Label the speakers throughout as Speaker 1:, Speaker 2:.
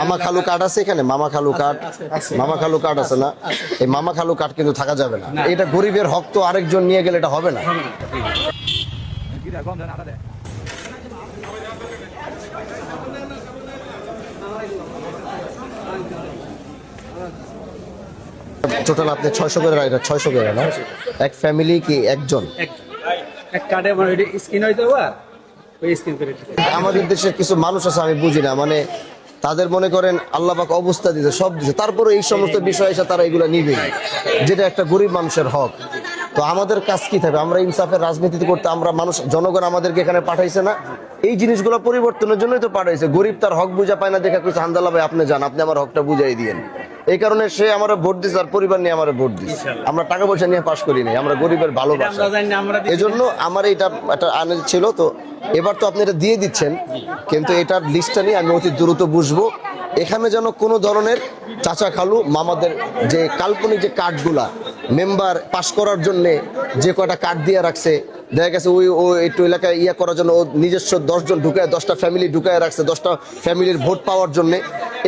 Speaker 1: মামা খালু কার্ড আছে এখানে? মামা খালু কার্ড, মামা খালু কার্ড আছে না? এই মামা খালু কার্ড কিন্তু থাকা যাবে না। এটা গরিবের হক, তো আরেকজন নিয়ে গেলে এটা হবে না। টোটাল আপনি 600 করে, এটা 600 করে না? এক ফ্যামিলি কি একজন?
Speaker 2: এক কার্ডে মানে স্ক্রিন হইতে হবে, ওই স্ক্রিন করে দিতে।
Speaker 1: আমাদের দেশে কিছু মানুষ আছে আমি বুঝি না, মানে তাদের মনে করেন আল্লাহ পাক অবস্থা দিতে, সব দিতে, তারপরে এই সমস্ত বিষয় এসে তারা এগুলো নিবে, যেটা একটা গরিব মানুষের হক। তো আমাদের কাজ কি থাকবে? আমরা ইনসাফের রাজনীতি করতে, আমরা মানুষ, জনগণ আমাদেরকে এখানে পাঠাইছে না, এই জিনিসগুলো পরিবর্তনের জন্যই তো পাঠাইছে। গরিব তার হক বুঝা পায় না, দেখা কইছে হামদাল্লাহ ভাই আপনি যান, আপনি আমার হকটা বুঝাই দিয়েন। এই কারণে সে আমার ভোট দিচ্ছে, আর পরিবার নিয়ে আমার ভোট দিচ্ছে। আমরা টাকা পয়সা নিয়ে পাশ করি নাই, আমরা গরিবের ভালোবাসা। এই জন্য আমার এটা একটা আনে ছিল। তো এবার তো আপনি এটা দিয়ে দিচ্ছেন, কিন্তু এটার লিস্টটা নিয়ে আমি অতি দ্রুত বুঝবো। এখানে যেন কোনো ধরনের চাচা খালু মামাদের যে কাল্পনিক যে কার্ডগুলা মেম্বার পাস করার জন্য যে কয়টা কার্ড দিয়ে রাখছে, দেখা গেছে ও একটু এলাকায় ইয়া করার জন্য ও নিজস্ব 10 জন ঢুকায়, 10টা ফ্যামিলি ঢুকায় রাখছে, 10টা ফ্যামিলির ভোট পাওয়ার জন্য।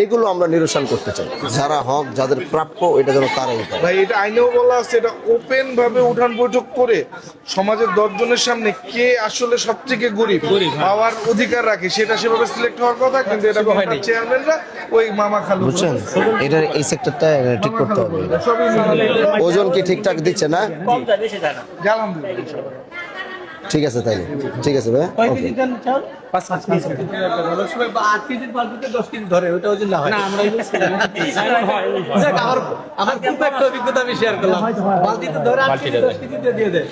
Speaker 1: এগুলো আমরা নিরসন করতে চাই। যারা হক, যাদের প্রাপ্য, এটা যেন তারাই পায়।
Speaker 3: ভাই এটা আইনেও বলা আছে, এটা ওপেন ভাবে উঠান বৈঠক করে সমাজের 10 জনের সামনে কে আসলে সবথেকে গরিব পাওয়ার অধিকার রাখে সেটা সেভাবে সিলেক্ট হওয়ার কথা, কিন্তু এটা চেয়ারম্যানরা ওই মামা খালু,
Speaker 1: বুঝছেন? এটার এই সেক্টরটা ঠিক করতে হবে।
Speaker 3: সবই
Speaker 1: ওজন কি ঠিকঠাক দিচ্ছে না?
Speaker 3: আলহামদুলিল্লাহ।
Speaker 1: ঠিক আছে, তাইলে ঠিক আছে ভাই। ওকে।
Speaker 2: 5 কেজি বা 8 কেজির বালতিতে 10 কেজি ধরে, ওটা ওজন না হয় না। আমরা আমার খুব একটা অভিজ্ঞতা আমি শেয়ার করলাম, বালতিতে ধরে 8 কেজি 10 কেজি দিয়ে দেয়।